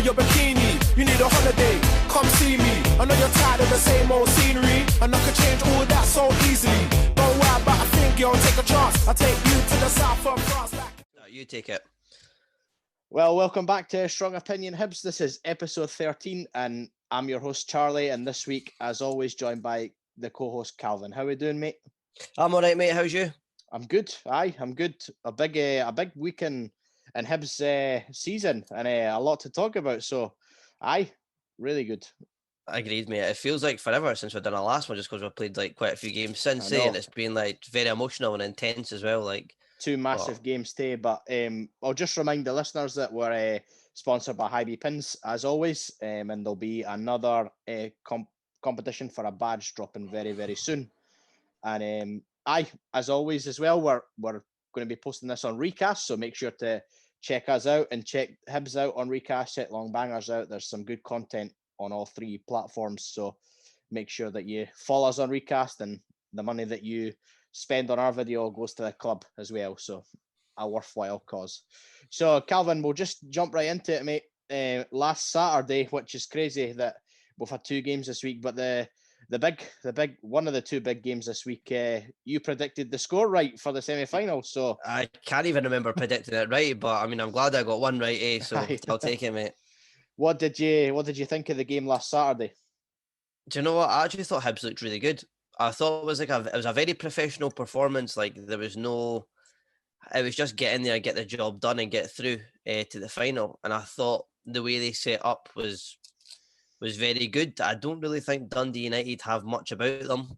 your bikini. You need a holiday, come see me. I know you're tired of the same old scenery, and I could change all that so easily. Don't worry about a thing, girl, take a chance. I'll take you to the south of France. You take it. Well, welcome back to Strong Opinion Hibs. This is episode 13, and I'm your host, Charlie, and this week, as always, joined by the co-host, Calvin. How are we doing, mate? I'm all right, mate. How's you? I'm good. I'm good. A big week in Hibs season, and a lot to talk about. So, really good. Agreed, mate. It feels like forever since we've done our last one, just because we've played like quite a few games since, and it's been like very emotional and intense as well. Like 2 massive games today, but I'll just remind the listeners that we're sponsored by Hibs Pins as always, and there'll be another competition for a badge dropping very, very soon. And as always as well, we're going to be posting this on Recast, so make sure to check us out and check Hibs out on Recast, check Long Bangers out. There's some good content on all 3 platforms, so make sure that you follow us on Recast, and the money that you spend on our video goes to the club as well, so a worthwhile cause. So Calvin, we'll just jump right into it, mate. Last Saturday, which is crazy that we've had 2 games this week, but the big one of the 2 big games this week, you predicted the score right for the semi-final. So I can't even remember predicting it right, but I mean, I'm glad I got one right, so I'll take it, mate. What did you think of the game last Saturday? Do you know what? I actually thought Hibs looked really good. I thought it was a very professional performance. Like it was just get in there, get the job done, and get through to the final. And I thought the way they set up was very good. I don't really think Dundee United have much about them.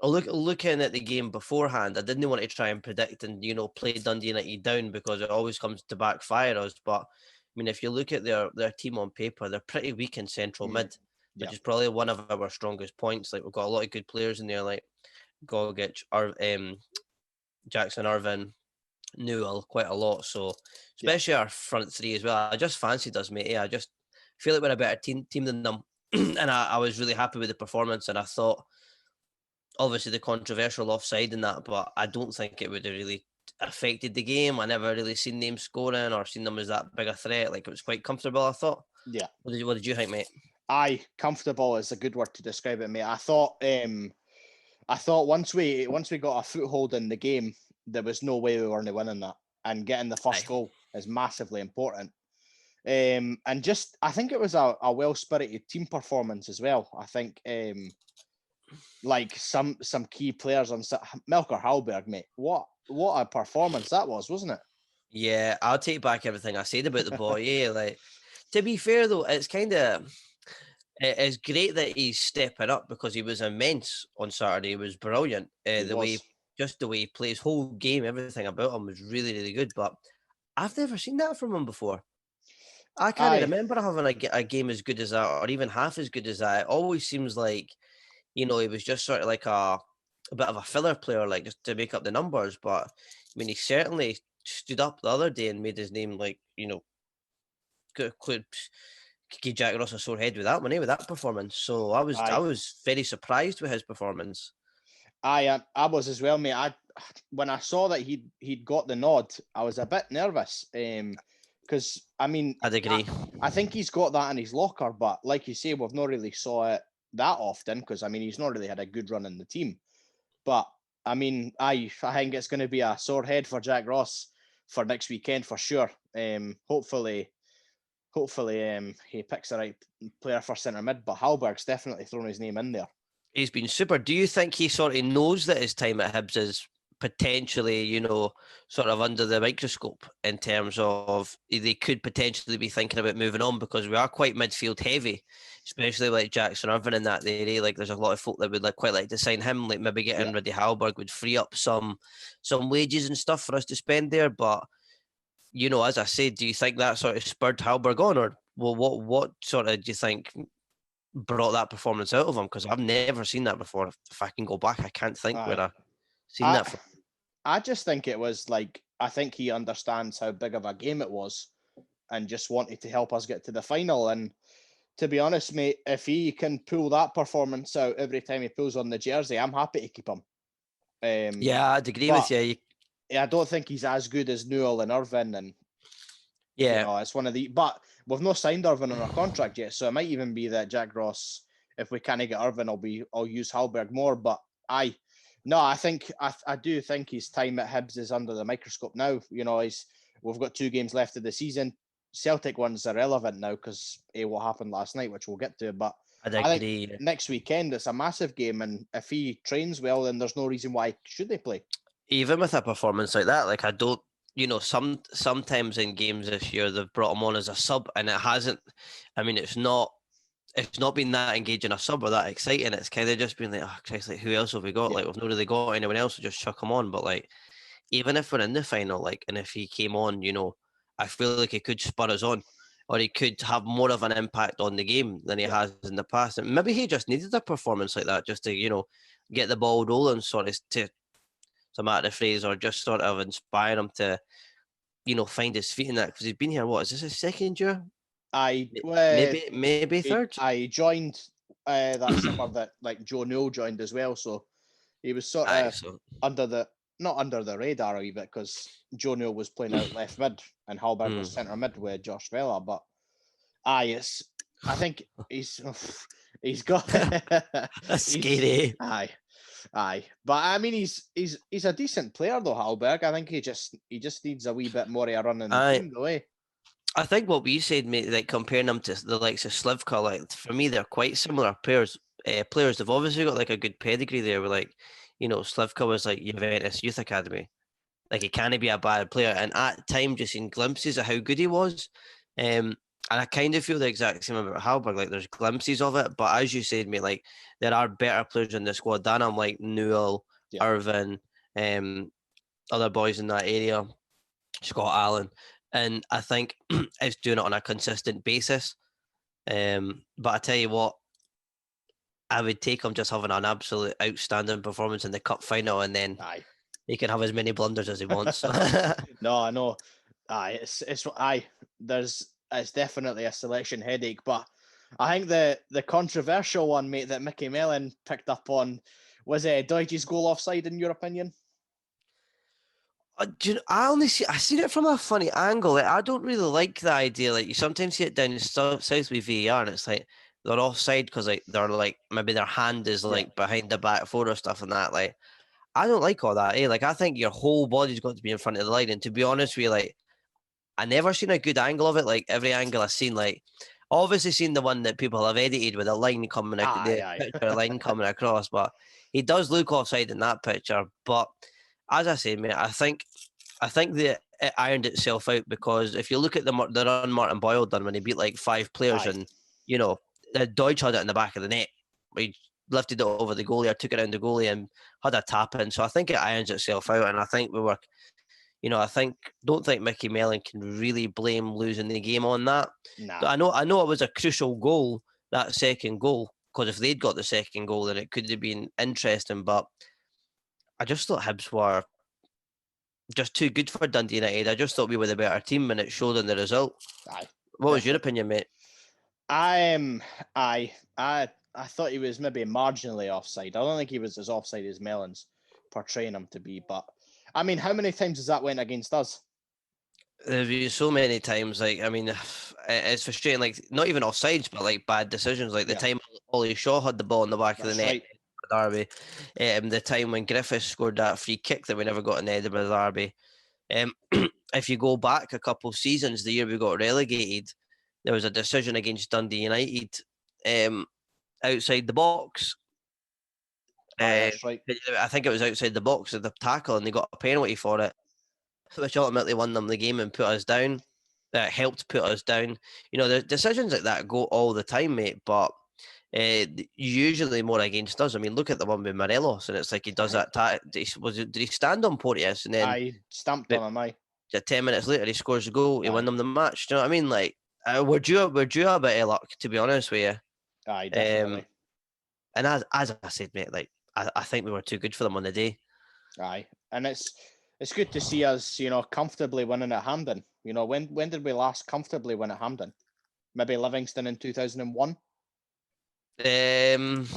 Looking at the game beforehand, I didn't want to try and predict and play Dundee United down, because it always comes to backfire us. But I mean, if you look at their team on paper, they're pretty weak in central mid, which is probably one of our strongest points. Like, we've got a lot of good players in there, like Gogic, Jackson Irvine, Newell, quite a lot. So especially our front 3 as well. I just fancied us, mate. I just feel like we're a better team than them. And I was really happy with the performance, and I thought, obviously, the controversial offside in that, but I don't think it would have really affected the game. I never really seen them scoring or seen them as that big a threat. Like, it was quite comfortable, I thought. Yeah. What did you think, mate? Comfortable is a good word to describe it, mate. I thought once we got a foothold in the game, there was no way we weren't winning that, and getting the first goal is massively important. And just, I think it was a well-spirited team performance as well. I think like some key players on Melker Hallberg, mate. What a performance that was, wasn't it? Yeah, I'll take back everything I said about the boy. Yeah, like, to be fair though, it's great that he's stepping up, because he was immense on Saturday. He was brilliant. The way he plays, whole game, everything about him was really, really good. But I've never seen that from him before. I can't remember having a game as good as that, or even half as good as that. It always seems like, he was just sort of like a bit of a filler player, like just to make up the numbers. But I mean, he certainly stood up the other day and made his name, like, could give Jack Ross a sore head with that one, with that performance. So I was very surprised with his performance. I was as well, mate. When I saw that he'd got the nod, I was a bit nervous. Because I mean, I'd agree. I think he's got that in his locker, but like you say, we've not really saw it that often, because I mean, he's not really had a good run in the team. But I mean, I think it's going to be a sore head for Jack Ross for next weekend for sure. Hopefully, he picks the right player for centre mid. But Hallberg's definitely thrown his name in there. He's been super. Do you think he sort of knows that his time at Hibs is potentially, sort of under the microscope, in terms of they could potentially be thinking about moving on, because we are quite midfield heavy, especially like Jackson Irvine in that area. Like, there's a lot of folk that would quite like to sign him. Like, maybe getting rid of Hallberg would free up some wages and stuff for us to spend there. But as I said, do you think that sort of spurred Hallberg on, or what sort of do you think brought that performance out of him? Because I've never seen that before. If I can go back, I can't think where I've seen that from. I just think it was like, I think he understands how big of a game it was, and just wanted to help us get to the final. And to be honest, mate, if he can pull that performance out every time he pulls on the jersey, I'm happy to keep him. Yeah, I'd agree with you. I don't think he's as good as Newell and Irvine, and Yeah. It's one of the. But we've not signed Irvin on our contract yet, so it might even be that Jack Ross, if we can't get Irvin, I'll use Hallberg more. But I think I do think his time at Hibs is under the microscope now. We've got 2 games left of the season. Celtic one's irrelevant now because what happened last night, which we'll get to. But I'd I agree. think next weekend it's a massive game, and if he trains well, then there's no reason why should they play. Even with a performance like that, like I don't, sometimes in games this year they've brought him on as a sub, and it hasn't. I mean, it's not been that engaging a sub or that exciting. It's kind of just been like, oh Christ, like who else have we got? Yeah. Like we've not really got anyone else, so just chuck him on. But like, even if we're in the final, like, and if he came on, I feel like he could spur us on, or he could have more of an impact on the game than he has in the past. And maybe he just needed a performance like that just to, get the ball rolling, sort of, to some out of the phrase, or just sort of inspire him to, find his feet in that. Because he's been here, what is this, his second year? Maybe third. I joined that summer that like Joe Newell joined as well, so he was sort of not under the radar a wee bit because Joe Newell was playing out left mid and Hallberg was centre mid with Josh Vela. But I think he's got That's scary. Aye. But I mean, he's a decent player though, Hallberg. I think he just needs a wee bit more of a run in the team, though. I think what we said, mate, like comparing them to the likes of Slivka, like for me, they're quite similar players. They've obviously got like a good pedigree there. With like, Slivka was like Juventus Youth Academy. Like he can't be a bad player, and at times just seen glimpses of how good he was. And I kind of feel the exact same about Hallberg. Like there's glimpses of it, but as you said, mate, like there are better players in the squad than him, like Newell, Irvin, other boys in that area, Scott Allen. And I think it's doing it on a consistent basis. But I tell you what, I would take him just having an absolute outstanding performance in the cup final, and then he can have as many blunders as he wants. No, I know. It's definitely a selection headache. But I think the controversial one, mate, that Mickey Mellon picked up on was Deutsch's goal offside, in your opinion? I seen it from a funny angle. Like, I don't really like the idea. Like you sometimes see it down south with VAR, and it's like they're offside because like they're like maybe their hand is like behind the back foot or stuff and that. Like I don't like all that. Like I think your whole body's got to be in front of the line. And to be honest with you, like I never seen a good angle of it. Like every angle I've seen, like obviously seen the one that people have edited with a line coming out, picture line coming across. But he does look offside in that picture. But as I say, mate, I think that it ironed itself out because if you look at the run Martin Boyle done when he beat like 5 players and, the Deutsch had it in the back of the net. He lifted it over the goalie or took it around the goalie and had a tap in. So I think it irons itself out. And I think don't think Mickey Mellon can really blame losing the game on that. Nah. I know it was a crucial goal, that second goal, because if they'd got the second goal, then it could have been interesting. But I just thought Hibs were just too good for Dundee United. I just thought we were the better team, and it showed in the result. What was your opinion, mate? I thought he was maybe marginally offside. I don't think he was as offside as Mellon's portraying him to be. But I mean, how many times has that went against us? There's been so many times. Like, I mean, it's frustrating. Like, not even offsides, but like bad decisions. Like the time Ollie Shaw had the ball in the back of the net. Derby, the time when Griffiths scored that free kick that we never got in Edinburgh Derby. If you go back a couple of seasons, the year we got relegated, there was a decision against Dundee United outside the box. That's right. I think it was outside the box of the tackle, and they got a penalty for it, which ultimately won them the game and put us down. That helped put us down. The decisions like that go all the time, mate, but usually more against us. I mean, look at the one with Morelos, and it's like he does that. Did he stand on Porteous and then I stamped on him? 10 minutes later, he scores a goal. He won them the match. Do you know what I mean? Like we're due a bit of luck, to be honest with you. Aye, definitely. And as I said, mate, like I think we were too good for them on the day. Aye, and it's good to see us, comfortably winning at Hampden. When did we last comfortably win at Hampden? Maybe Livingston in 2001. There's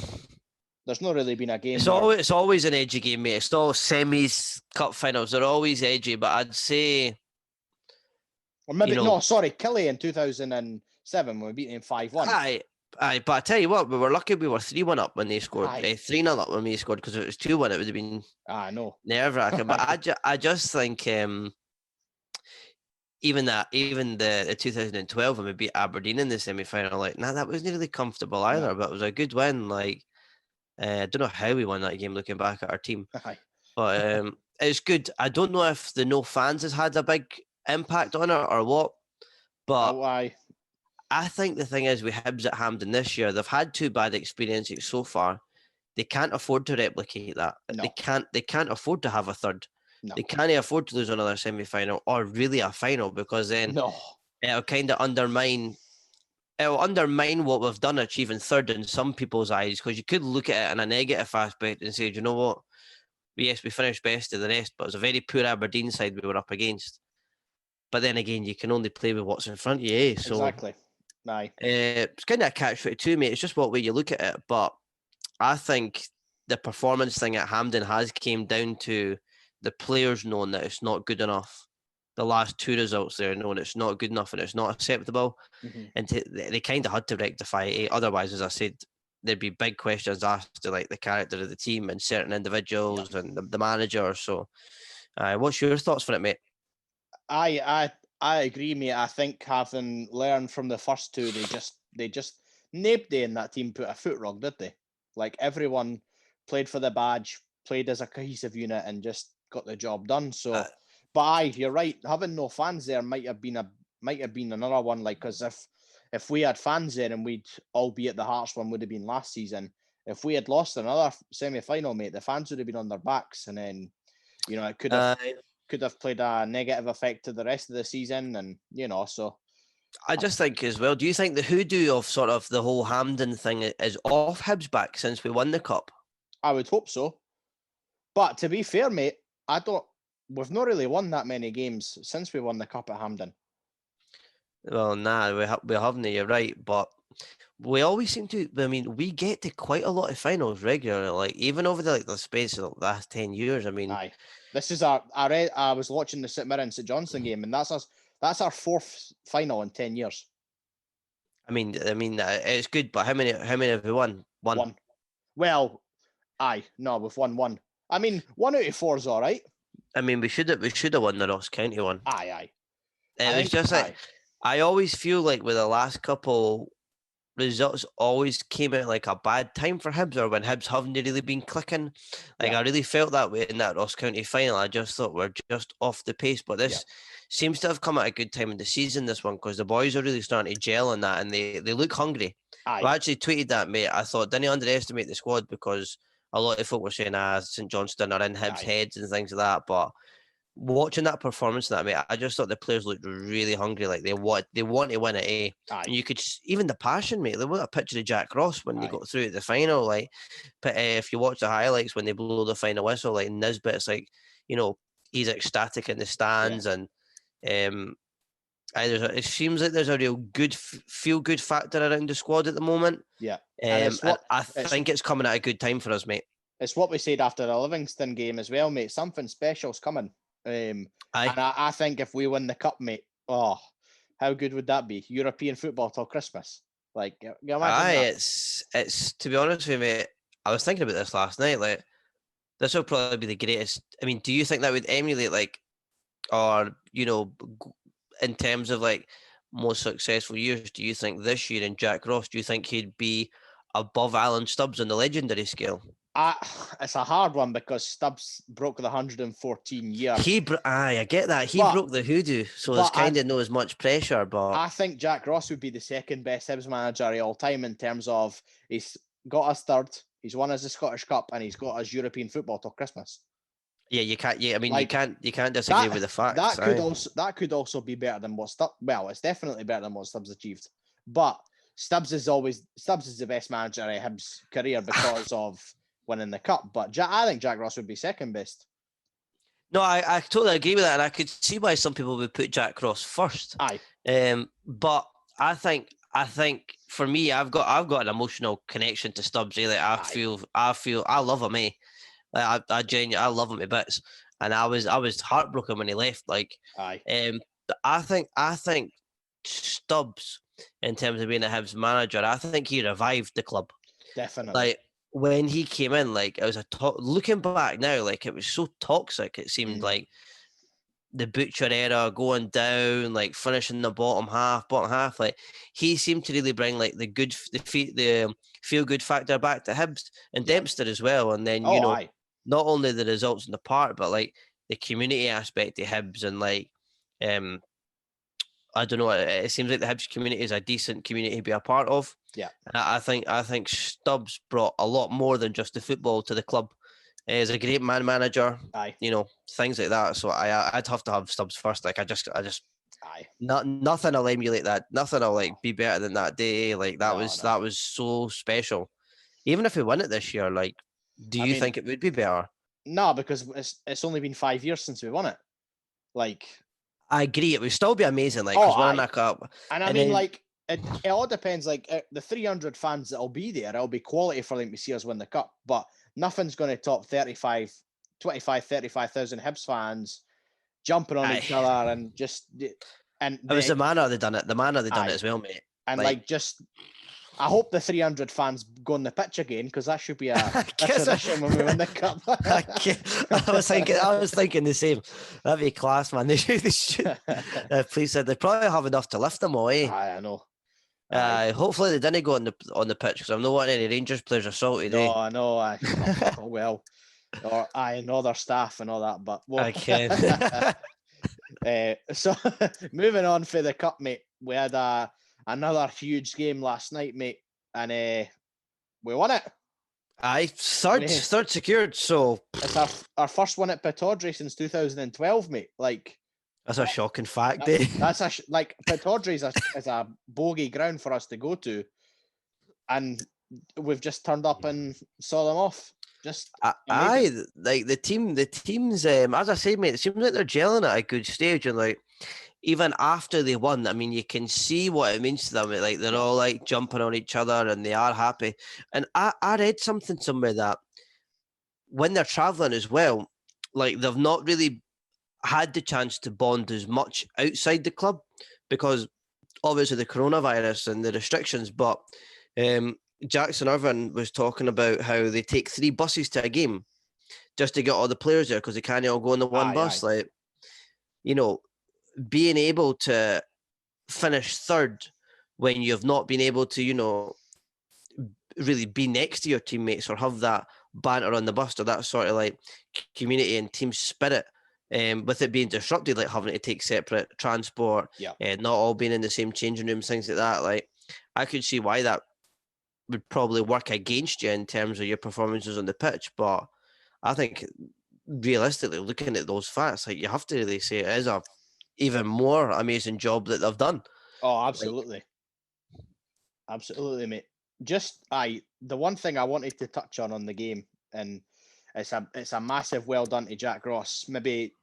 not really been a game. It's always an edgy game, mate. It's all semis, cup finals. They're always edgy, but I'd say Or maybe, you know, no, sorry, Kelly in 2007 when we beat him 5-1. Aye, but I tell you what, we were lucky we were 3-1 up when they scored. Aye. 3-0 up when we scored, because if it was 2-1, it would have been I know. nerve-wracking. But I just think even the 2012 when we beat Aberdeen in the semi-final, like, that wasn't really comfortable either, but it was a good win. Like, I don't know how we won that game looking back at our team. Aye. But it's good. I don't know if the no fans has had a big impact on it or what, but I think the thing is with Hibs at Hampden this year, they've had 2 bad experiences so far. They can't afford to replicate that. No. They can't afford to have a third. No. They can't afford to lose another semi-final or really a final, because then it'll kind of undermine what we've done achieving third in some people's eyes, because you could look at it in a negative aspect and say, do you know what? Yes, we finished best of the rest, but it was a very poor Aberdeen side we were up against. But then again, you can only play with what's in front of you, eh? So, exactly. Aye. It's kind of a catch-22, mate. It's just what way you look at it. But I think the performance thing at Hampden has came down to the players knowing that it's not good enough. The last 2 results there, knowing it's not good enough and it's not acceptable. Mm-hmm. And they kind of had to rectify it. Otherwise, as I said, there'd be big questions asked to like the character of the team and certain individuals and the manager. So, what's your thoughts for it, mate? I agree, mate. I think having learned from the first 2, they just nobody in that team put a foot wrong, did they? Like, everyone played for the badge, played as a cohesive unit, and just got the job done. So, but you're right. Having no fans there might have been another one. Like, because if we had fans there and we'd all be at the Hearts one, would have been last season. If we had lost another semi-final, mate, the fans would have been on their backs, and then it could have played a negative effect to the rest of the season, and so. I just think as well, do you think the hoodoo of sort of the whole Hampden thing is off Hibs back since we won the cup? I would hope so. But to be fair, mate, we've not really won that many games since we won the cup at Hampden. Well, we haven't, you're right, but we always seem to, I mean, we get to quite a lot of finals regularly, like even over the space of the last 10 years. I mean, aye. This is I was watching the St Mirren and St Johnstone game, and that's our 4th final in 10 years. I mean, it's good, but how many have we won? One. Well, we've won 1. I mean, 1 out of 4 is all right. I mean, we should have won the Ross County one. Aye. It was just like, I always feel like with the last couple results always came at like a bad time for Hibs, or when Hibs haven't really been clicking. Like, I really felt that way in that Ross County final. I just thought we're just off the pace, but this seems to have come at a good time in the season, this one, because the boys are really starting to gel in that, and they look hungry. I actually tweeted that, mate. I thought, didn't underestimate the squad, because a lot of folk were saying, St Johnstone are in Hibs' heads and things like that, but watching that performance, mate, I just thought the players looked really hungry. Like, they want to win it, eh? And you could even the passion, mate. They want a picture of Jack Ross when they got through to the final. Like, but if you watch the highlights when they blow the final whistle, like Nisbet, it's like, he's ecstatic in the stands, and it seems like there's a real good feel good factor around the squad at the moment. Yeah, I think it's coming at a good time for us, mate. It's what we said after the Livingston game as well, mate. Something special's coming. And I think if we win the cup, mate, how good would that be? European football till Christmas. Like, it's to be honest with you, mate, I was thinking about this last night. Like, this will probably be the greatest. I mean, do you think that would emulate, like, or in terms of like most successful years, do you think this year in Jack Ross, do you think he'd be above Alan Stubbs on the legendary scale? It's a hard one, because Stubbs broke the 114 year. I get that. He broke the hoodoo, so there's kind of not as much pressure. But I think Jack Ross would be the second best Hibs manager of all time in terms of he's got us third, he's won us the Scottish Cup, and he's got us European football till Christmas. Yeah, you can't. Yeah, I mean, like, you can't disagree with the facts. That could also be better than what Stubbs. Well, it's definitely better than what Stubbs achieved. But Stubbs is the best manager of Hibs' career because of winning the cup. But I think Jack Ross would be second best. No, I totally agree with that, and I could see why some people would put Jack Ross first. But I think for me, I've got an emotional connection to Stubbs. Like, I love him, eh? Like, I genuinely love him to bits, and I was heartbroken when he left. Like, I think Stubbs, in terms of being a Hibs manager, I think he revived the club. Definitely. Like when he came in, like it was looking back now, like it was so toxic. It seemed like the Butcher era going down, like finishing the bottom half. Like he seemed to really bring like the feel good factor back to Hibs and Dempster as well. And then Aye. not only the results in the park, but like the community aspect to Hibs and like I don't know. It seems like the Hibs community is a decent community to be a part of. Yeah. I think Stubbs brought a lot more than just the football to the club. He's a great manager. Aye. Things like that. So I'd have to have Stubbs first. Like I just Aye. nothing will emulate that. Nothing will like be better than that day. Like that was so special. Even if we win it this year, like, do you think it would be better? No, because it's only been 5 years since we won it. Like, I agree. It would still be amazing. Like, because winning that cup. And I mean, like, it all depends. Like, the 300 fans that'll be there, it'll be quality for them to see us win the cup. But nothing's going to top 35,000 Hibs fans jumping on each other and just. And it was the manner they done it. The manner they done it as well, mate. And I hope the 300 fans go on the pitch again, because that should be a tradition when we win the cup. I was thinking the same. That'd be class, man. They should. Please said they probably have enough to lift them all, eh? I know. Hopefully they didn't go on the pitch, because I'm not wanting any Rangers players assaulted. No, I know. Well, and all their staff and all that, but I can. So moving on for the cup, mate. We had another huge game last night, mate, and we won it. Third secured. So it's our first win at Pittodrie since 2012, mate. Like, that's a shocking fact, eh? That's Pittodrie is a bogey ground for us to go to, and we've just turned up and saw them off. Just like the teams. As I say, mate, it seems like they're gelling at a good stage, and like even after they won, I mean, you can see what it means to them. Like they're all like jumping on each other, and they are happy. And I read something somewhere that when they're traveling as well, like they've not really had the chance to bond as much outside the club because obviously the coronavirus and the restrictions. But Jackson Irvine was talking about how they take 3 buses to a game just to get all the players there because they can't all go on the one bus. Like, being able to finish third when you've not been able to, really be next to your teammates or have that banter on the bus or that sort of like community and team spirit, with it being disrupted, like having to take separate transport, not all being in the same changing rooms, things like that. Like, I could see why that would probably work against you in terms of your performances on the pitch. But I think realistically, looking at those facts, like you have to really say it is a even more amazing job that they've done. Oh, absolutely. Absolutely, mate. Just the one thing I wanted to touch on the game, and it's a massive well done to Jack Ross, maybe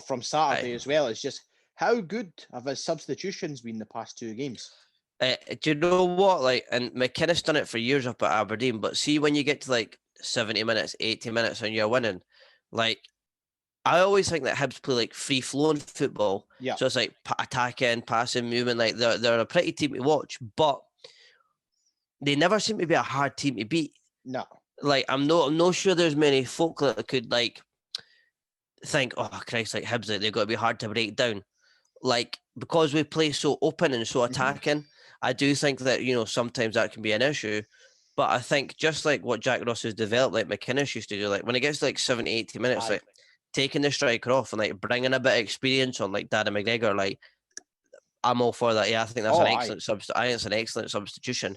from Saturday as well, is just how good have his substitutions been the past 2 games? Do you know what? Like, and McInnes done it for years up at Aberdeen, but see when you get to like 70 minutes, 80 minutes, and you're winning, like I always think that Hibs play like free flowing football. Yeah. So it's like attacking, passing, moving. Like they're a pretty team to watch, but they never seem to be a hard team to beat. No. Like I'm not sure there's many folk that could like think, oh Christ, like Hibs, like, they've got to be hard to break down. Like, because we play so open and so attacking, I do think that, sometimes that can be an issue. But I think just like what Jack Ross has developed, like McInnes used to do, like when it gets to like 70, 80 minutes, like taking the striker off and like bringing a bit of experience on like Darren McGregor, like I'm all for that. Yeah, I think that's an excellent I think it's an excellent substitution.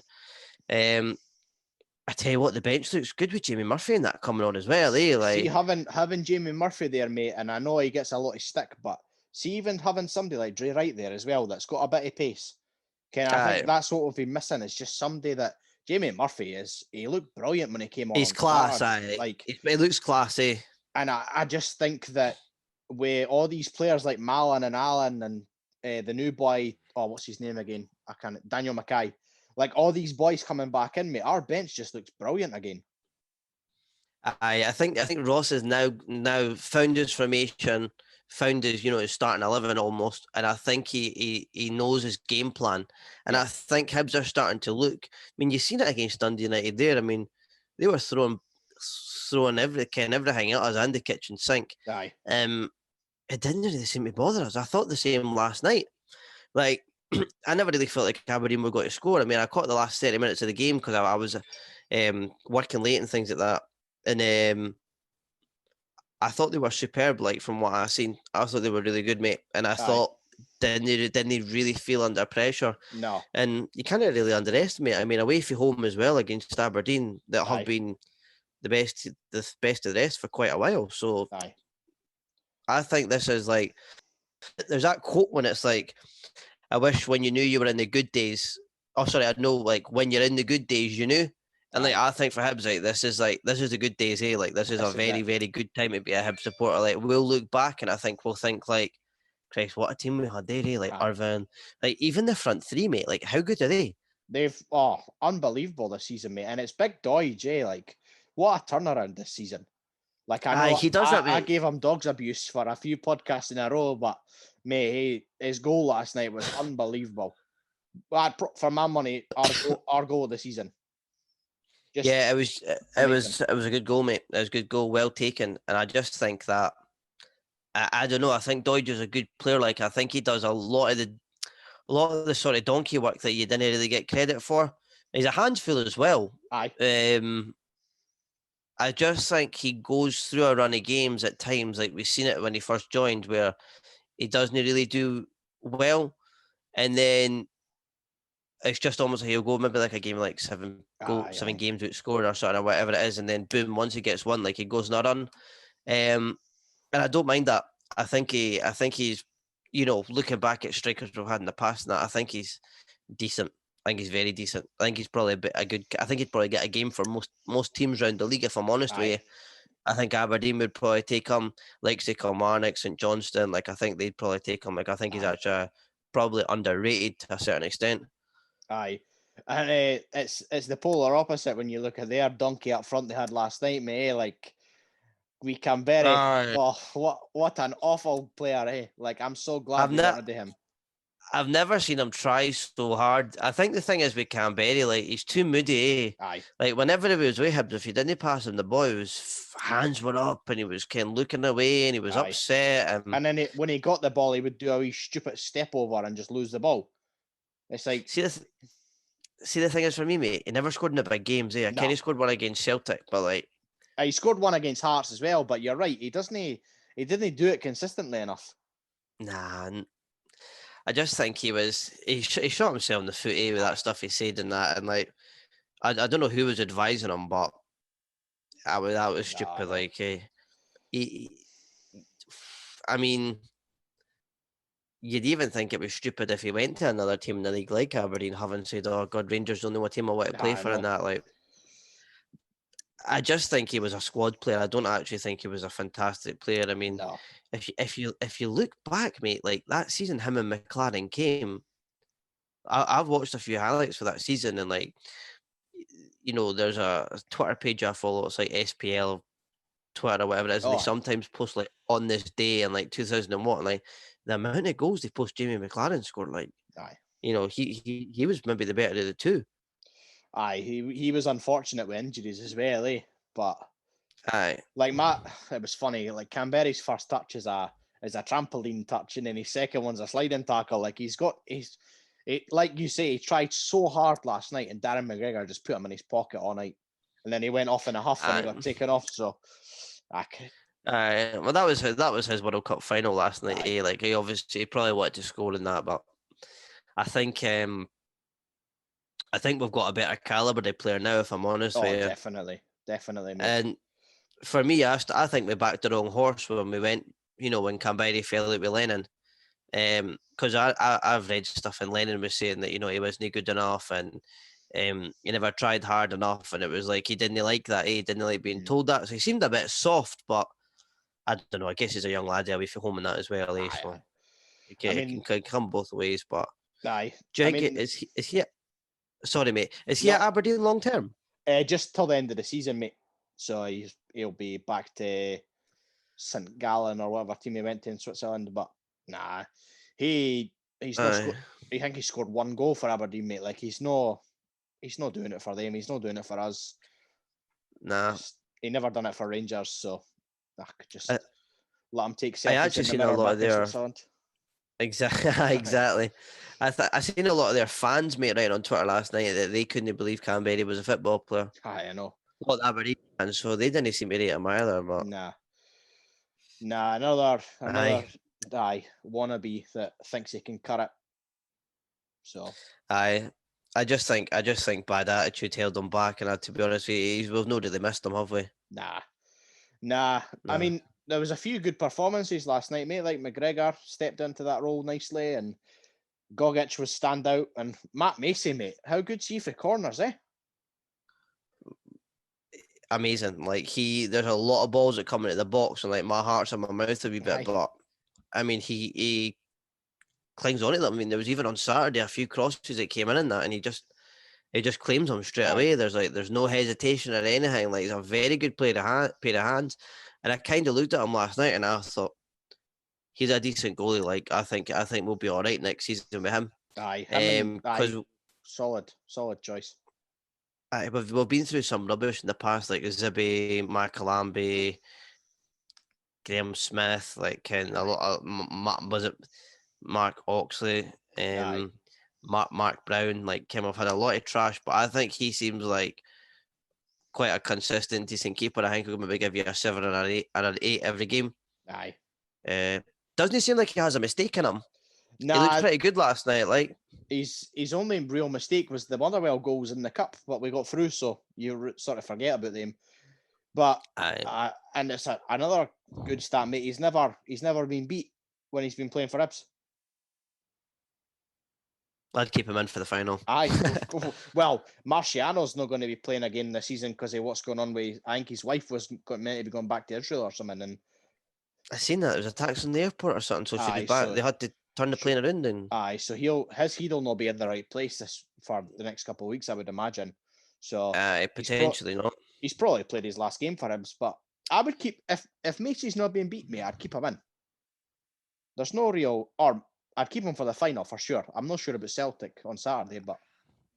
I tell you what, the bench looks good with Jamie Murphy and that coming on as well. Like, see, having Jamie Murphy there, mate, and I know he gets a lot of stick, but see, even having somebody like Dre Wright there as well that's got a bit of pace. I think that's what we've been missing. It's just somebody that Jamie Murphy he looked brilliant when he came on. He's class, like he looks classy. And I just think that with all these players like Malin and Allen and the new boy, what's his name again? Daniel Mackay. Like all these boys coming back in, mate, our bench just looks brilliant again. I think Ross has now found his formation, found his, his starting 11 almost, and I think he knows his game plan, and I think Hibs are starting to look. I mean, you've seen it against Dundee United there. I mean, they were throwing everything at us and the kitchen sink. Aye. It didn't really seem to bother us. I thought the same last night. Like, I never really felt like Aberdeen were going to score. I mean, I caught the last 30 minutes of the game because I was working late and things like that. And I thought they were superb, like, from what I've seen. I thought they were really good, mate. And I thought, didn't they really feel under pressure? No. And you can't really underestimate. I mean, away from home as well against Aberdeen, that have been the best of the rest for quite a while. So I think this is like, there's that quote when it's like, I wish when you knew you were in the good days. Oh, sorry, I know, like, when you're in the good days, you knew. And like, I think for Hibs, like, this is the good days, eh? Like, this is a very, very good time to be a Hibs supporter. Like, we'll look back and I think we'll think like, Christ, what a team we had there, eh? Like Irvine, like even the front three, mate. Like, how good are they? They've unbelievable this season, mate. And it's Big Doige, eh? Like, what a turnaround this season. Like, I know he does that. I gave him dogs abuse for a few podcasts in a row, but mate, his goal last night was unbelievable. For my money, our goal of the season. It was a good goal, mate. It was a good goal, well taken. And I just think that I don't know. I think Doige is a good player. Like, I think he does a lot of the sort of donkey work that you didn't really get credit for. He's a handful as well. I just think he goes through a run of games at times, like we've seen it when he first joined, where he doesn't really do well, and then it's just almost like he'll go maybe like a game like seven games without scoring or something or whatever it is, and then boom, once he gets one, like he goes on a run. And I don't mind that. I think he's, looking back at strikers we've had in the past, and that I think he's decent. I think he's very decent. I think he's probably I think he'd probably get a game for most teams around the league, if I'm honest with you. I think Aberdeen would probably take him, like say Kilmarnock, St Johnstone. Like, I think they'd probably take him. Like, I think he's actually probably underrated to a certain extent. And it's the polar opposite when you look at their donkey up front they had last night, mate. Like, we can what an awful player, eh? Like, I'm so glad we got rid of him. I've never seen him try so hard. I think the thing is with Canberra, like, he's too moody, eh? Like, whenever he was with Hibs, if you didn't pass him the ball, his hands were up and he was kind of looking away and he was upset. And then when he got the ball, he would do a wee stupid step over and just lose the ball. It's like... See, the thing is for me, mate, he never scored in the big games, eh? I kind of scored one against Celtic, but like... He scored one against Hearts as well, but you're right, he didn't do it consistently enough. Nah, I just think he shot himself in the foot, with that stuff he said and that, and like, I don't know who was advising him, but that was stupid. Like, I mean, you'd even think it was stupid if he went to another team in the league like Aberdeen, having said, "Oh God, Rangers don't know what team I want to play for," and that. Like, I just think he was a squad player. I don't actually think he was a fantastic player. I mean, if you look back, mate, like that season, him and McLaren came. I've watched a few highlights for that season, and like, there's a Twitter page I follow. It's like SPL Twitter or whatever it is, and they sometimes post like on this day in like 2001, and like the amount of goals they post Jamie McLaren scored, like, he was maybe the better of the two. He was unfortunate with injuries as well, eh? But like it was funny. Like, Canberra's first touch is a trampoline touch, and then his second one's a sliding tackle. Like, like you say, he tried so hard last night, and Darren McGregor just put him in his pocket all night, and then he went off in a huff and he got taken off. So, well, that was his World Cup final last night. Eh? Like, he probably wanted to score in that, but I think we've got a better caliber of player now, if I'm honest with you. Definitely. Mate. And for me, I think we backed the wrong horse when we went, when Canberra fell out with Lennon. Because I've read stuff and Lennon was saying that, he wasn't good enough and he never tried hard enough, and it was like he didn't like that. He didn't like being told that. So he seemed a bit soft, but I don't know. I guess he's a young lad away from home and that as well. So it can come both ways. But do you think is he? Sorry, mate. Is he at Aberdeen long term? Just till the end of the season, mate. So he'll be back to St. Gallen or whatever team he went to in Switzerland. But nah, he's not scored. I think he scored 1 goal for Aberdeen, mate. Like he's not doing it for them. He's not doing it for us. Nah, he never done it for Rangers, so I could just let him take I selfies actually in the seen a mirror lot back of in their Switzerland. exactly. I seen a lot of their fans, mate, right on Twitter last night that they couldn't believe Canberra was a football player. I know. A lot of Aberdeen fans, so they didn't seem to rate him either. But Nah, another wannabe that thinks he can cut it. So I just think bad attitude held him back, and to be honest with you, we've not really missed him, have we? Nah. I mean, there was a few good performances last night, mate. Like McGregor stepped into that role nicely, and Gogic was standout, and Matt Macy, mate. How good's he for corners, eh? Amazing. Like there's a lot of balls that come into the box, and like my heart's in my mouth a wee bit. But I mean, he clings on to them. I mean, there was even on Saturday a few crosses that came in that, and he just claims them straight away. There's no hesitation or anything. Like he's a very good pair of hands. And I kind of looked at him last night, and I thought he's a decent goalie. Like I think we'll be all right next season with him. Because solid choice. We've been through some rubbish in the past, like Zibby, Mark Alambi, Graham Smith, like a lot of was it Mark Oxley, Mark Brown. Like Kim, I've had a lot of trash, but I think he seems like quite a consistent, decent keeper. I think he'll maybe give you a 7 and an 8 every game. Doesn't he seem like he has a mistake in him? He looked pretty good last night. Like his only real mistake was the Motherwell goals in the cup, but we got through, so you sort of forget about them. But and it's another good stat, mate. He's never been beat when he's been playing for Hibs. I'd keep him in for the final. Well, Marciano's not going to be playing again this season because of what's going on with. I think his wife was meant to be going back to Israel or something, and I seen that there was attacks in the airport or something. So she was back. So they had to turn the plane around, and so he'll not be in the right place for the next couple of weeks, I would imagine. So potentially not. He's probably played his last game for Hibs, but I would keep if Macy's not being beat, mate, I'd keep him in. There's no real I'd keep him for the final for sure. I'm not sure about Celtic on Saturday, but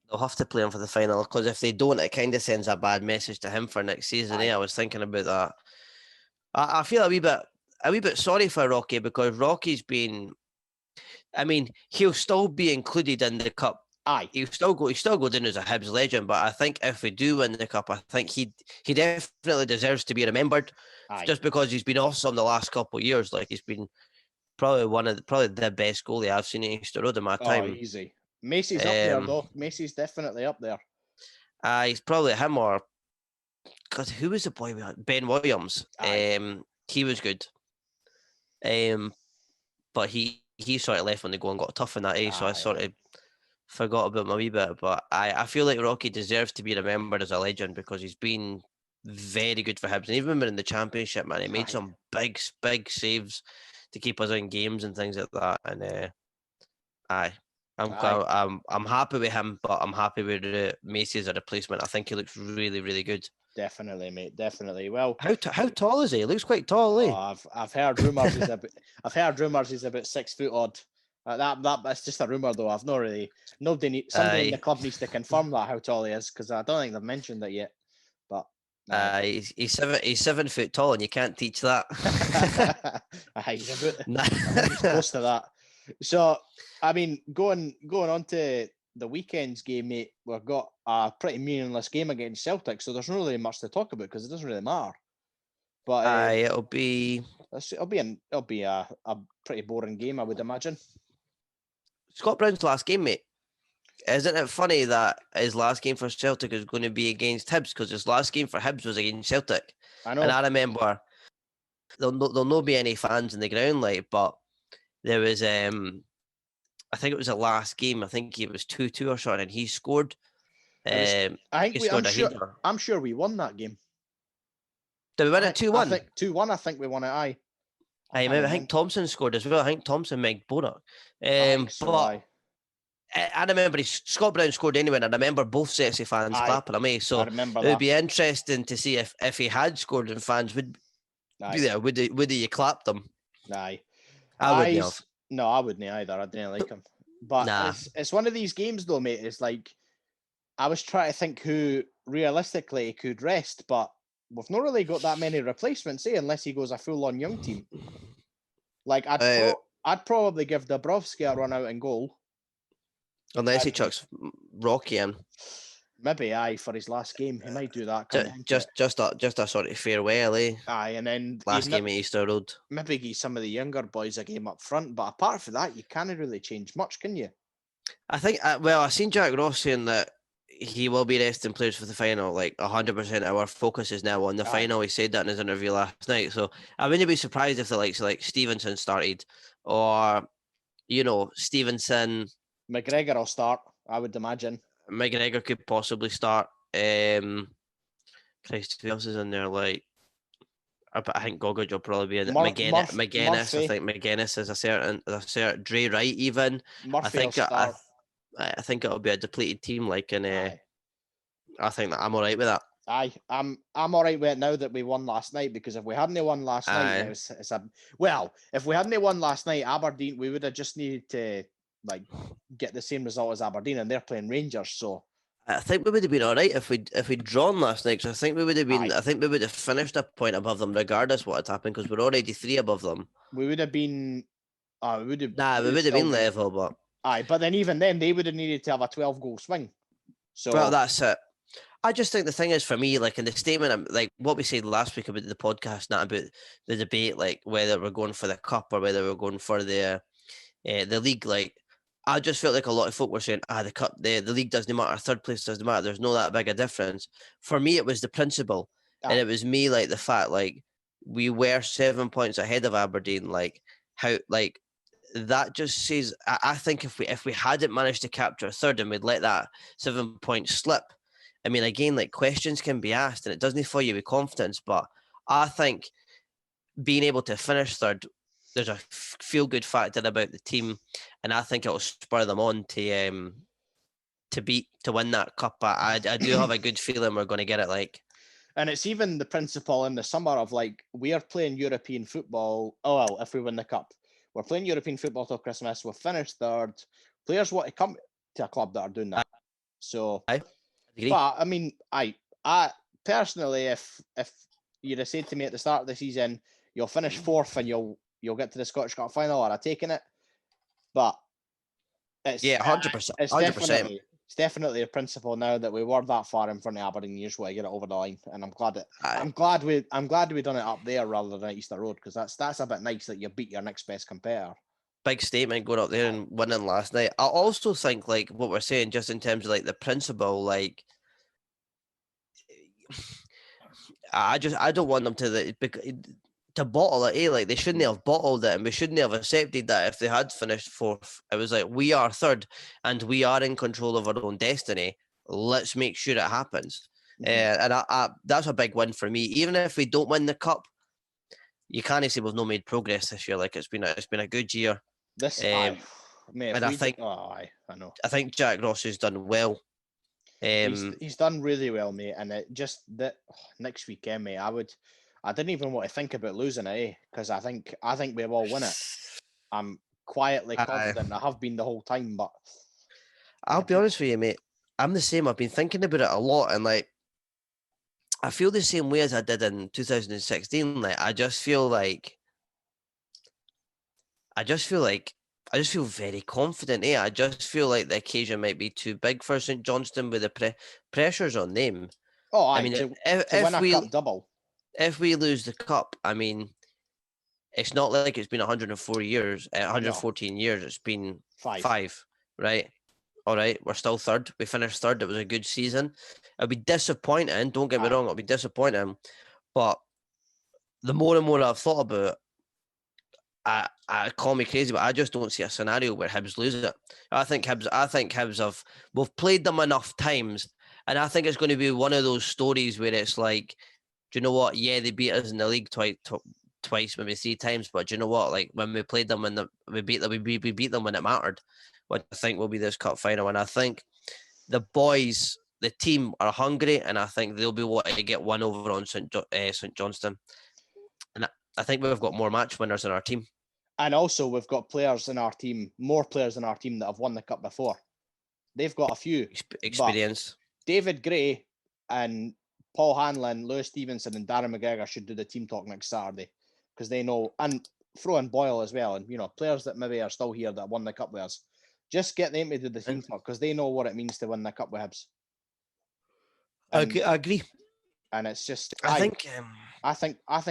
they'll have to play him for the final because if they don't, it kind of sends a bad message to him for next season. I was thinking about that. I feel a wee bit sorry for Rocky because Rocky's been. I mean, he'll still be included in the cup. He'll still go down as a Hibs legend. But I think if we do win the cup, I think he definitely deserves to be remembered. Just because he's been awesome the last couple of years. Like he's been probably the best goalie I've seen in Easter Road in my time. Easy. Macy's up there though. Macy's definitely up there. He's probably him or because who was the boy we had? Ben Williams. He was good. But he sort of left when the going got tough in that so I sort of forgot about my wee bit. But I feel like Rocky deserves to be remembered as a legend because he's been very good for Hibs. And even when we were in the Championship, man, he made some big saves to keep us in games and things like that. And I'm happy with him, but I'm happy with Macy as a replacement. I think he looks really, really good. Definitely, mate. Definitely. Well, how tall is he? He looks quite tall, eh? I've heard rumors. He's about 6 foot odd. That's just a rumor, though. I've not really. Somebody in the club needs to confirm that how tall he is because I don't think they've mentioned it yet. But he's 7 foot tall, and you can't teach that. He's close to that. So, I mean, going on to the weekend's game, mate, we've got a pretty meaningless game against Celtic, so there's not really much to talk about because it doesn't really matter. But it'll be a pretty boring game, I would imagine. Scott Brown's last game, mate. Isn't it funny that his last game for Celtic is going to be against Hibs because his last game for Hibs was against Celtic? I know. And I remember there'll not be any fans in the ground, like, but there was I think it was the last game. I think it was 2-2 or something, and he scored. I'm sure we won that game. Did we win it 2-1? I think 2-1. I think we won it. I think Thompson scored as well. I think Thompson made Bonak. But I remember Scott Brown scored anyway, and I remember both sets of fans clapping him. So it would be interesting to see if he had scored and fans would Aye. Yeah, would you clap them? Aye. I wouldn't have. No, I wouldn't either. I didn't like him. But Nah. it's one of these games though, mate. It's like I was trying to think who realistically could rest, but we've not really got that many replacements, unless he goes a full-on young team. Like I'd probably give Dabrowski a run out in goal. Unless he chucks Rocky in. Maybe for his last game. He might do that. Just a sort of farewell, eh? Aye, and then last game at Easter Road. Maybe give some of the younger boys a game up front, but apart from that, you can't really change much, can you? I think, I seen Jack Ross saying that he will be resting players for the final, like 100%. Our focus is now on the final. He said that in his interview last night. So I wouldn't be surprised if the likes of like Stevenson started, or Stevenson. McGregor will start, I would imagine. McGregor could possibly start. Christ, who else is in there? Like, I think Goggins will probably be in it. McGuinness. I think McGuinness is a certain Dre Wright even. Murphy I think it'll be a depleted team, I think that I'm all right with that. Aye, I'm all right with it now that we won last night, because if we hadn't won last night, if we hadn't won last night, Aberdeen, we would have just needed to get the same result as Aberdeen, and they're playing Rangers. So I think we would have been all right if we'd drawn last night. Because I think we would have been. I think we would have finished a point above them, regardless what had happened, because we're already 3 above them. We would have been. We would have been level, but. But then even then, they would have needed to have a 12-goal swing. So well, that's it. I just think the thing is, for me, like in the statement, like what we said last week about the podcast, not about the debate, like whether we're going for the cup or whether we're going for the league. Like, I just felt like a lot of folk were saying, the cup, the league doesn't matter, third place doesn't matter. There's no that big a difference. For me, it was the principle, and it was me like the fact like we were 7 points ahead of Aberdeen. Like how like. That just says, I think if we hadn't managed to capture a third and we'd let that 7 points slip, I mean, again, like questions can be asked and it doesn't fill you with confidence, but I think being able to finish third, there's a feel-good factor about the team, and I think it'll spur them on to win that cup. I do have a good feeling we're going to get it. Like, and it's even the principle in the summer of like, we are playing European football. Oh well, if we win the cup. We're playing European football till Christmas. We've finished third. Players want to come to a club that are doing that. So, I agree. But I mean, I personally, if you'd have said to me at the start of the season, you'll finish 4th and you'll get to the Scottish Cup final, I'd have taken it. But it's 100%. It's definitely a principle now that we were that far in front of Aberdeen. You just want to get it over the line, and I'm glad we done it up there rather than at Easter Road, because that's a bit nice that you beat your next best competitor. Big statement going up there and winning last night. I also think like what we're saying, just in terms of like the principle, like I don't want them to bottle it, like they shouldn't have bottled it, and we shouldn't have accepted that if they had finished 4th. It was like, we are third and we are in control of our own destiny. Let's make sure it happens. And I that's a big win for me. Even if we don't win the cup, you can't say we've not made progress this year. Like it's been a good year. I think Jack Ross has done well. He's done really well, mate. And it just that next weekend, mate, I didn't even want to think about losing it, because I think we will win it. I'm quietly confident. I have been the whole time, but I'll be honest with you, mate. I'm the same. I've been thinking about it a lot, and like I feel the same way as I did in 2016. Like I just feel very confident. I just feel like the occasion might be too big for St Johnstone with the pressures on them. Oh, I mean, to win a cup double. If we lose the cup, I mean, it's not like it's been 114 years. It's been five, right? All right, we're still third. We finished third. It was a good season. It'll be disappointing. Don't get me wrong. It'll be disappointing. But the more and more I've thought about it, I call me crazy, but I just don't see a scenario where Hibs lose it. I think Hibs we've played them enough times, and I think it's going to be one of those stories where it's like, do you know what? Yeah, they beat us in the league twice, maybe 3 times. But do you know what? Like when we played them, we beat them when it mattered. What I think will be this cup final, and I think the boys, the team, are hungry, and I think they'll be wanting to get one over on St Johnstone. And I think we've got more match winners in our team. And also, we've got players in our team, more players in our team that have won the cup before. They've got a few. Experience. David Gray and Paul Hanlon, Lewis Stevenson and Darren McGregor should do the team talk next Saturday because they know, and throw in Boyle as well, and players that maybe are still here that won the cup with us. Just get them to do the team talk because they know what it means to win the cup with Hibs. I agree. And it's just, I think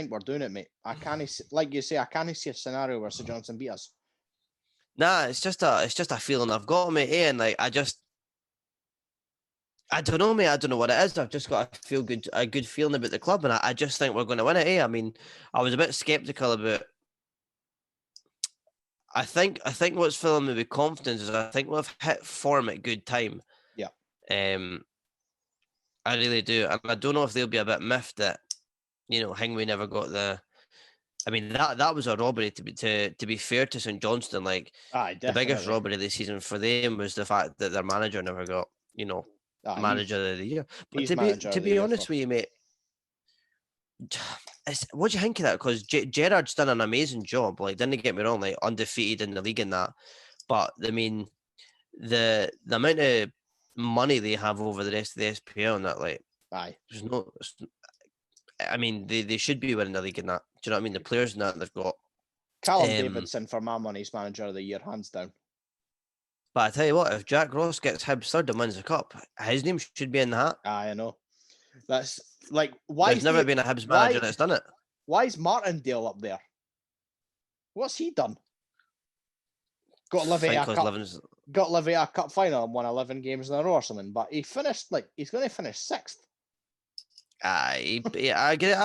we're doing it, mate. I can't, like you say, I can't see a scenario where St Johnstone beat us. Nah, it's just a feeling I've got, mate. And like, I don't know, mate. I don't know what it is. I've just got a good feeling about the club, and I just think we're going to win it. I mean, I was a bit skeptical about. I think what's filling me with confidence is I think we've hit form at good time. Yeah. I really do, and I don't know if they'll be a bit miffed that, Hingway never got the. I mean, that was a robbery to be fair to St Johnstone. Like, the biggest robbery of the season for them was the fact that their manager never got, manager of the year. But to be honest with you, mate, what do you think of that? Because Gerrard's done an amazing job. Like, didn't get me wrong, like undefeated in the league and that. But I mean, the amount of money they have over the rest of the SPL and that, like, there's no. I mean, they should be winning the league in that. Do you know what I mean? The players in that they've got. Callum Davidson, for my money, is manager of the year, hands down. But I tell you what, if Jack Ross gets Hibs third and wins the cup, his name should be in the hat. I know. That's like, why? There's never been a Hibs manager that's done it. Why is Martindale up there? What's he done? Got Livy a cup final and won 11 games in a row or something. But he finished he's going to finish 6th. I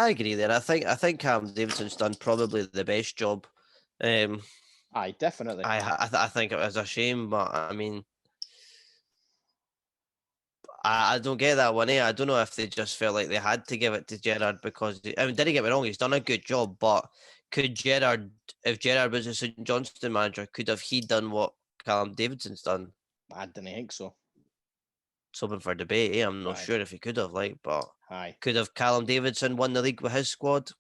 agree there. I think Cam Davidson's done probably the best job. Definitely. I think it was a shame, but I mean, I don't get that one. I don't know if they just felt like they had to give it to Gerrard because didn't get me wrong, he's done a good job, but could Gerrard, if Gerrard was a St Johnstone manager, could have he done what Callum Davidson's done? I didn't think so. It's open for debate. I'm not sure if he could have, but Aye. Could have Callum Davidson won the league with his squad?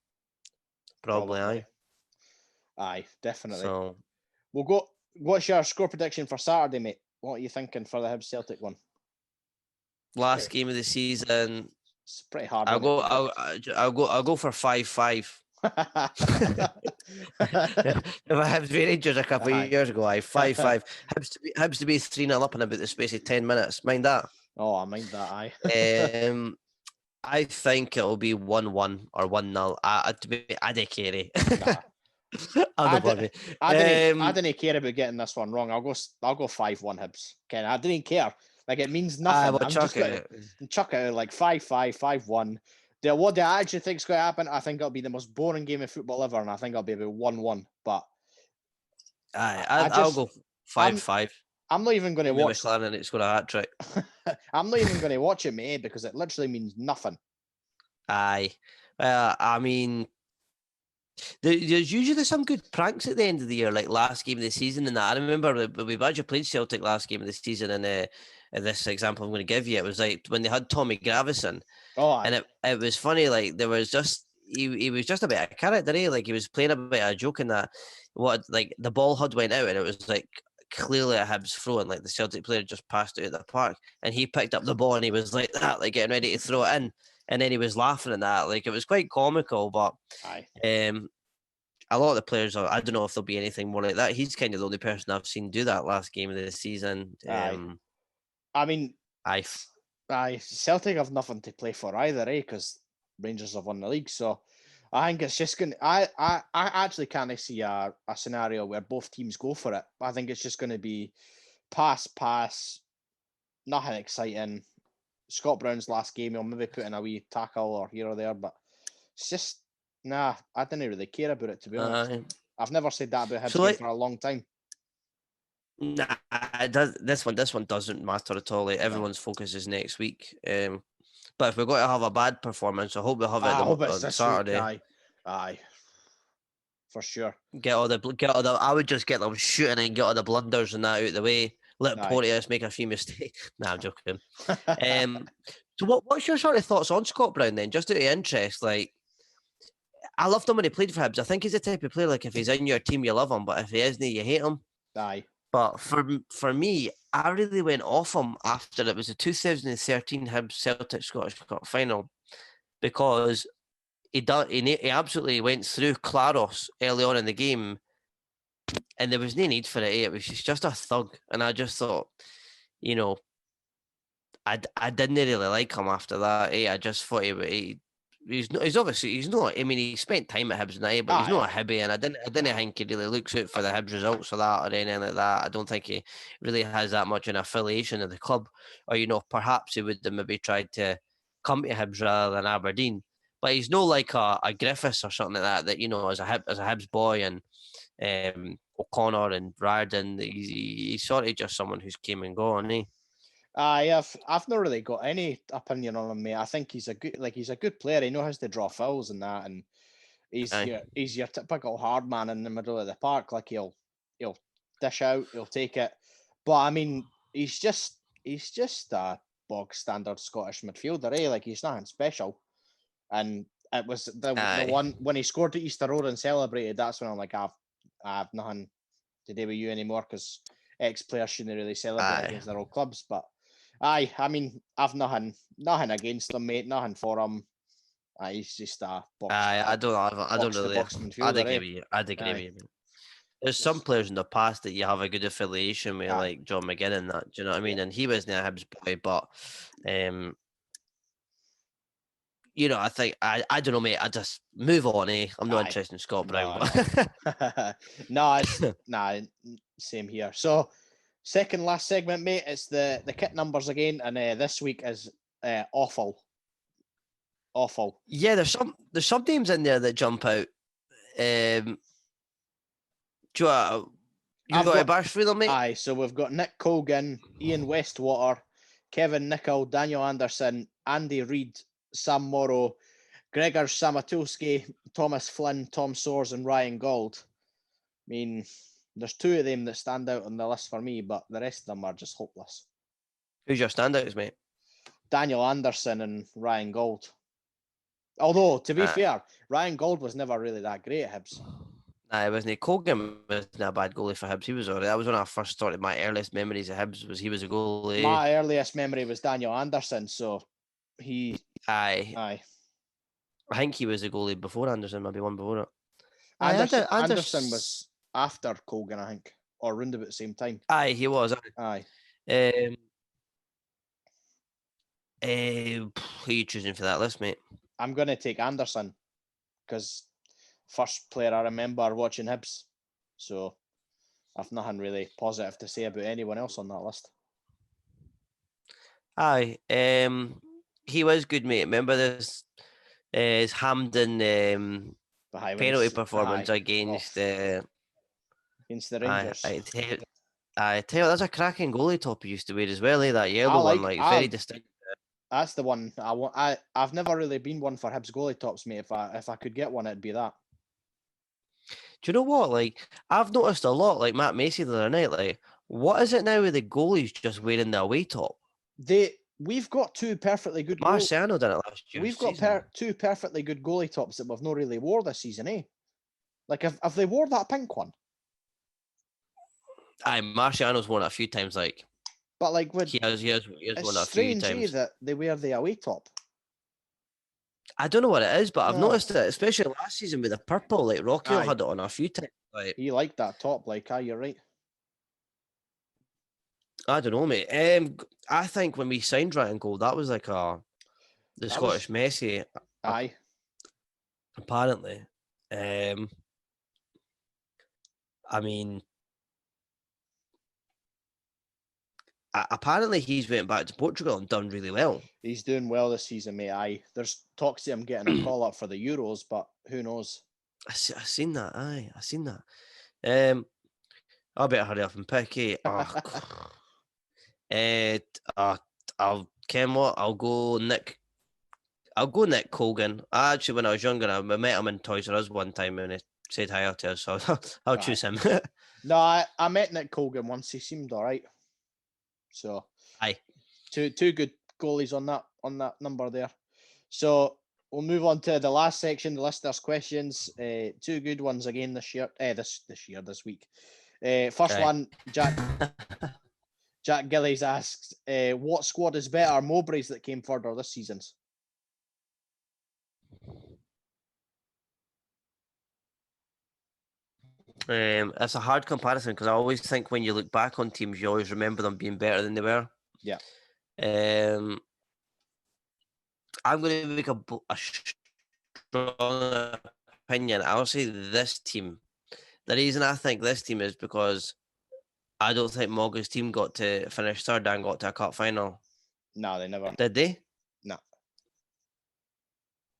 Probably. Aye. Aye, definitely. So we'll go. What's your score prediction for Saturday, mate? What are you thinking for the Hibs Celtic one? Last game of the season. It's pretty hard. I'll go for 5-5. If I had Rangers a couple of years ago, 5-5. Hibs to be 3-0 up in about the space of 10 minutes. Mind that? Oh, I mind that. Aye. I think it'll be 1-1 or 1-0. I don't care. I didn't care about getting this one wrong. I'll go 5-1 Hibs. Ken, I didn't care. Like, it means nothing. I'm just going to chuck it out like 5-5, 5-1. What I actually think is going to happen, I think it'll be the most boring game of football ever, and I think it'll be about 1-1. But I'll go 5-5. I'm not even going to watch. McLaren, it's got a hat trick. I'm not even going to watch it, mate, because it literally means nothing. Aye. I mean, there's usually some good pranks at the end of the year, like last game of the season and that. I remember we've actually played Celtic last game of the season, and this example I'm going to give you, it was like when they had Tommy Gravison. Oh, and it was funny, like there was just he was just a bit of a character, like he was playing a bit of a joke in that like the ball had went out and it was like clearly a Hibs throw, and like the Celtic player just passed it at the park, and he picked up the ball and he was like that, like getting ready to throw it in, and then he was laughing at that. Like, it was quite comical, but a lot of the players I don't know if there'll be anything more like that. He's kind of the only person I've seen do that last game of the season. I mean, Celtic have nothing to play for either, because Rangers have won the league. So I think it's just going to... I actually can't see a scenario where both teams go for it. I think it's just going to be pass, nothing exciting. Scott Brown's last game, he'll maybe put in a wee tackle or here or there, but it's just... Nah, I didn't really care about it, to be honest. I've never said that about Hibs for a long time. Nah, it does, this one doesn't matter at all. Like, everyone's focus is next week. But if we're going to have a bad performance, I hope we have it on Saturday. Aye, for sure. Get all the. I would just get them shooting and get all the blunders and that out of the way. Let Porteous make a few mistakes. Nah, I'm joking. So what's your sort of thoughts on Scott Brown then? Just out of interest, like, I loved him when he played for Hibs. I think he's the type of player, like, if he's in your team, you love him, but if he isn't, you hate him. Aye. But for me, I really went off him after it was the 2013 Hibs Celtic Scottish Cup final, because he absolutely went through Claros early on in the game, and there was no need for it. It was just a thug, and I just thought, you know, I didn't really like him after that. I just thought he's obviously he's not. I mean, he spent time at Hibs now, but he's not a Hibby, and I didn't think he really looks out for the Hibs results or that or anything like that. I don't think he really has that much an affiliation of the club, or perhaps he would have maybe tried to come to Hibs rather than Aberdeen. But he's no like a Griffiths or something like that. That as a Hibs boy and O'Connor and Riordan, he's sort of just someone who's came and gone, eh? I've not really got any opinion on him, mate. I think he's a good player. He knows how to draw fouls and that, and he's your typical hard man in the middle of the park. Like he'll dish out, he'll take it. But I mean, he's just a bog standard Scottish midfielder, eh? Like he's nothing special. And it was the one when he scored at Easter Road and celebrated. That's when I'm like, I have nothing to do with you anymore, because ex-players shouldn't really celebrate against their old clubs. But I mean, I've nothing against him, mate. Nothing for him. He's just a box. I don't really. I'd agree with you. There's some players in the past that you have a good affiliation with, like John McGinn and that. Do you know what I mean? And he wasn't a Hibs boy, but I think I don't know, mate. I just move on, eh? I'm not interested in Scott Brown. No, same here. So, second last segment, mate. It's the kit numbers again, and this week is awful. Yeah, there's some names in there that jump out. Do you got a bash through them, mate? Aye, so we've got Nick Colgan, Ian Westwater, Kevin Nicol, Daniel Anderson, Andy Reid, Sam Morrow, Gregor Samatulski, Thomas Flynn, Tom Soares, and Ryan Gold. I mean, there's two of them that stand out on the list for me, but the rest of them are just hopeless. Who's your standouts, mate? Daniel Anderson and Ryan Gold. Although, to be fair, Ryan Gold was never really that great at Hibs. Nah, it wasn't. Colgan wasn't a bad goalie for Hibs. He was alright. That was when I first started. My earliest memories of Hibs was he was a goalie. My earliest memory was Daniel Anderson, so he... Aye. I think he was a goalie before Anderson, maybe one before it. Anderson was after Colgan, I think, or round about the same time. Aye, he was. Aye. Who are you choosing for that list, mate? I'm going to take Anderson, because first player I remember watching Hibs. So I've nothing really positive to say about anyone else on that list. Aye. He was good, mate. Remember this his Hampden penalty performance against the Rangers. I tell you, that's a cracking goalie top he used to wear as well, eh? That yellow one, very distinct. That's the one I want. I've never really been one for Hibs goalie tops, mate. If I could get one, it'd be that. Do you know what? Like, I've noticed a lot, like Matt Macy the other night. Like, what is it now with the goalies just wearing the away top? We've got two perfectly good. Marciano did it last year. We've got two perfectly good goalie tops that we've not really wore this season, eh? Like, have they wore that pink one? Aye, Marciano's worn it a few times, like. But like, he has worn it a few times. It's strange that they wear the away top. I don't know what it is, but I've noticed it, especially last season with the purple. Like Rocky had it on a few times. Like, he liked that top. Like, you're right. I don't know, mate. I think when we signed Ryan Gold, that was like the Scottish Messi. Aye. Apparently, I mean. Apparently, he's went back to Portugal and done really well. He's doing well this season, mate. Aye. There's talks of him getting a call up for the Euros, but who knows? I seen that. Aye, I seen that. I better hurry up and pick it. I'll go Nick. I'll go Nick Colgan. Actually, when I was younger, I met him in Toys R Us one time and he said hi to us, so I'll choose him. No, I met Nick Colgan once. He seemed all right. So aye, two good goalies on that number there. So we'll move on to the last section, the listeners' questions. Two good ones again this year. This week. First Aye. one, Jack Gillies asks, what squad is better, Mowbray's that came further this season's? It's a hard comparison because I always think when you look back on teams, you always remember them being better than they were. Yeah. I'm going to make a strong opinion. I'll say this team. The reason I think this team is because I don't think Mogga's team got to finish third and got to a cup final. No, they never. Did they? No.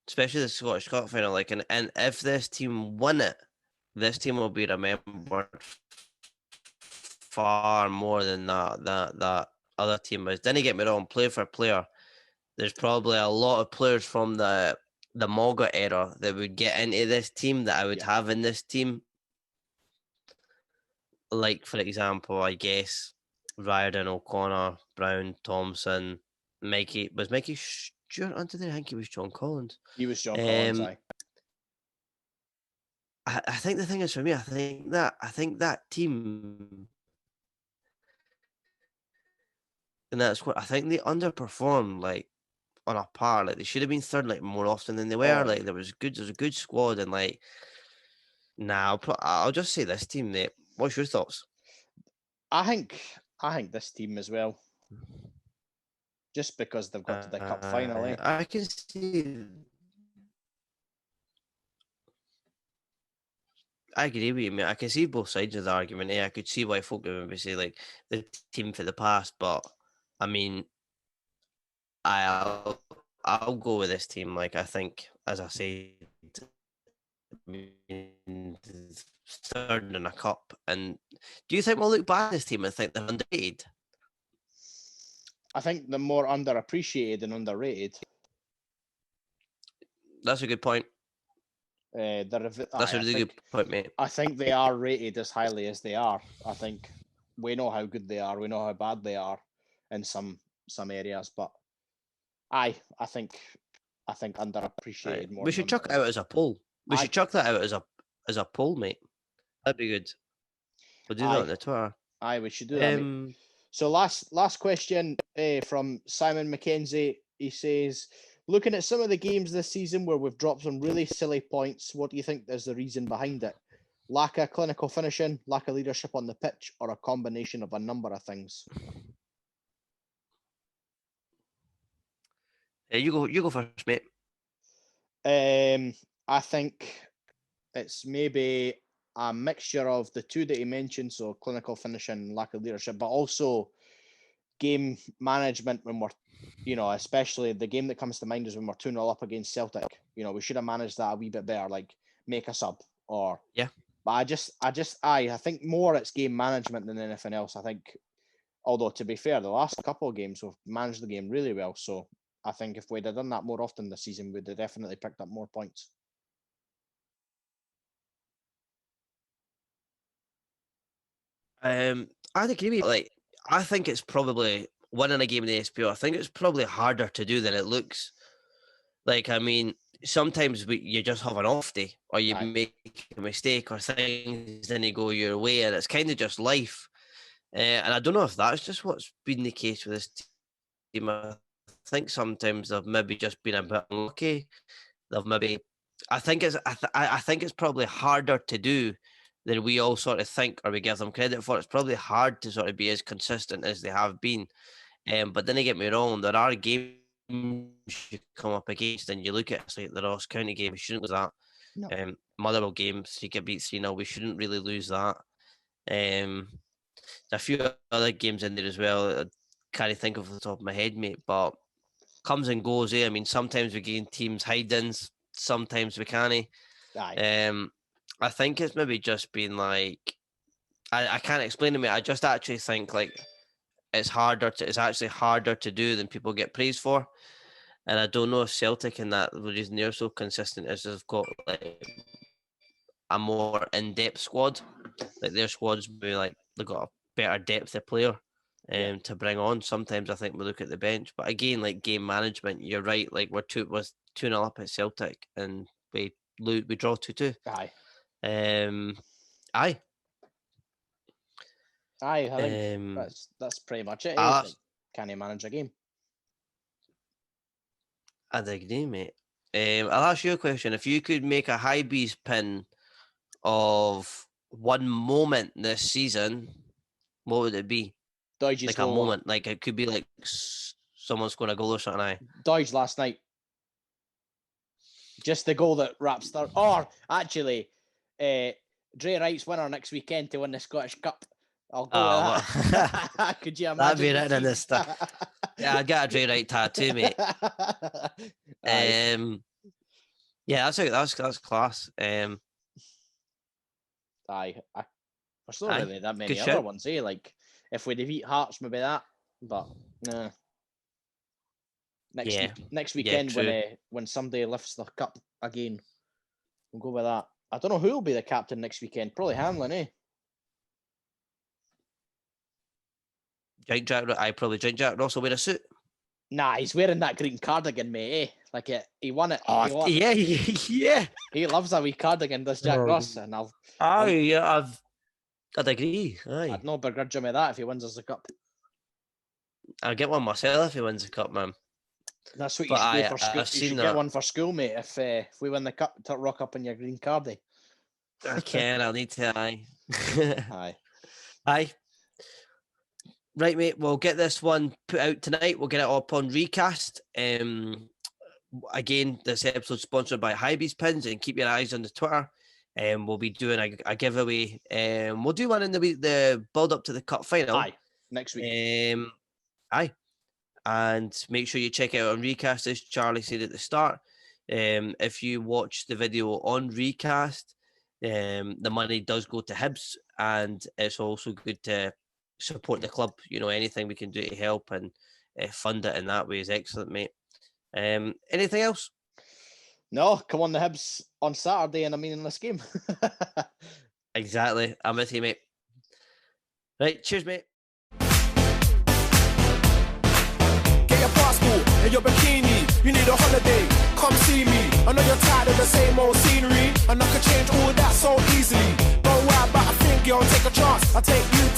Especially the Scottish Cup final. Like, and if this team win it, this team will be remembered far more than that other team is. Didn't get me wrong, player for player. There's probably a lot of players from the Mogga era that would get into this team that I would have in this team. Like, for example, I guess Riordan, O'Connor, Brown, Thompson, Mikey. Was Mikey Stewart under there? I think he was John Collins. He was John Collins, aye. I think the thing is for me, I think that team, and that's what I think they underperformed, like on a par. Like they should have been third, like more often than they were. Like there was a good squad, and like I'll just say this team, mate. What's your thoughts? I think this team as well, just because they've got to the cup final. I can see. I agree with you, mate. I can see both sides of the argument. I could see why folk would maybe say like the team for the past, but I mean, I'll go with this team. Like I think, as I say, third in a cup. And do you think we'll look back at this team and think they're underrated? I think they're more underappreciated than underrated. That's a good point. That's a really good point, mate. I think they are rated as highly as they are. I think we know how good they are. We know how bad they are in some areas, but I think underappreciated more. We should chuck it out as a poll. We should chuck that out as a poll, mate. That'd be good. We'll do that on the Twitter. Aye, we should do that. So last question from Simon McKenzie. He says, looking at some of the games this season where we've dropped some really silly points, what do you think is the reason behind it? Lack of clinical finishing, lack of leadership on the pitch, or a combination of a number of things? You go first, mate. I think it's maybe a mixture of the two that he mentioned, so clinical finishing, lack of leadership, but also game management when we're, especially the game that comes to mind is when we're 2-0 up against Celtic. We should have managed that a wee bit better, like make a sub or... Yeah. But I think more it's game management than anything else. I think, although to be fair, the last couple of games we've managed the game really well, so I think if we'd have done that more often this season, we'd have definitely picked up more points. I'd agree with you. Like, I think it's probably winning a game in the SPL. I think it's probably harder to do than it looks. Like, I mean, sometimes you just have an off day, or you make a mistake, or things didn't go your way, and it's kind of just life. And I don't know if that's just what's been the case with this team. I think sometimes they've maybe just been a bit unlucky. They've maybe, I think it's probably harder to do than we all sort of think, or we give them credit for. It's probably hard to sort of be as consistent as they have been. But then, get me wrong, there are games you come up against, and you look at like the Ross County game, we shouldn't lose that. No. Motherwell games, you get beat 3-0, we shouldn't really lose that. There's a few other games in there as well. I can't think of the top of my head, mate, but comes and goes. I mean, sometimes we gain teams hide-ins, sometimes we can't. I think it's maybe just been like, I can't explain to me. I just actually think like it's actually harder to do than people get praised for. And I don't know if Celtic in that the reason they're so consistent is they've got like a more in-depth squad. Like their squads maybe like they've got a better depth of player to bring on. Sometimes I think we look at the bench, but again, like game management, you're right. Like we're 2-0 2-0 up at Celtic, and we draw 2-2. Aye. Aye. I think that's pretty much it. Like, can he manage a game? I'd agree, mate. I'll ask you a question. If you could make a Hibs pin of one moment this season, what would it be? Doidge's like goal. A moment. Like it could be like someone scoring a goal or something. Aye. Doidge last night. Just the goal that wraps third. Or actually, Dre Wright's winner next weekend to win the Scottish Cup. I'll go with that. Could you imagine? That'd be written in this stuff. Yeah, I got a Dre Wright tattoo, mate. Yeah, that's class. Aye. There's not really that many Good other shout. ones, eh? Like, if we defeat Hearts, maybe that. But, nah. Next weekend, when somebody lifts the cup again, we'll go with that. I don't know who will be the captain next weekend. Probably Hanlon, eh? Probably Jack Ross will wear a suit. Nah, he's wearing that green cardigan, mate, eh? Like, he won it. Oh, yeah. He loves a wee cardigan, does Jack Ross, and I'd agree. Aye. I'd no begrudge him of that if he wins us the cup. I'll get one myself if he wins the cup, man. That's what you should do for school. You should get one for school, mate. If we win the cup, rock up in your green cardy. I can. I'll need to. Aye. Aye. Right, mate. We'll get this one put out tonight. We'll get it up on Recast. Again, this episode's sponsored by Hibs Pins, and keep your eyes on the Twitter. We'll be doing a giveaway. We'll do one in the build up to the cup final. Aye, next week. Aye. And make sure you check it out on Recast, as Charlie said at the start. If you watch the video on Recast, the money does go to Hibs, and it's also good to support the club. You know, anything we can do to help and fund it in that way is excellent, mate. Anything else? No, come on the Hibs on Saturday in a meaningless game. Exactly. I'm with you, mate. Right, cheers, mate. Get your passport and your bikini. You need a holiday, come see me. I know you're tired of the same old scenery, and I could change all that so easily. Don't worry about a thing, girl, take a chance. I'll take you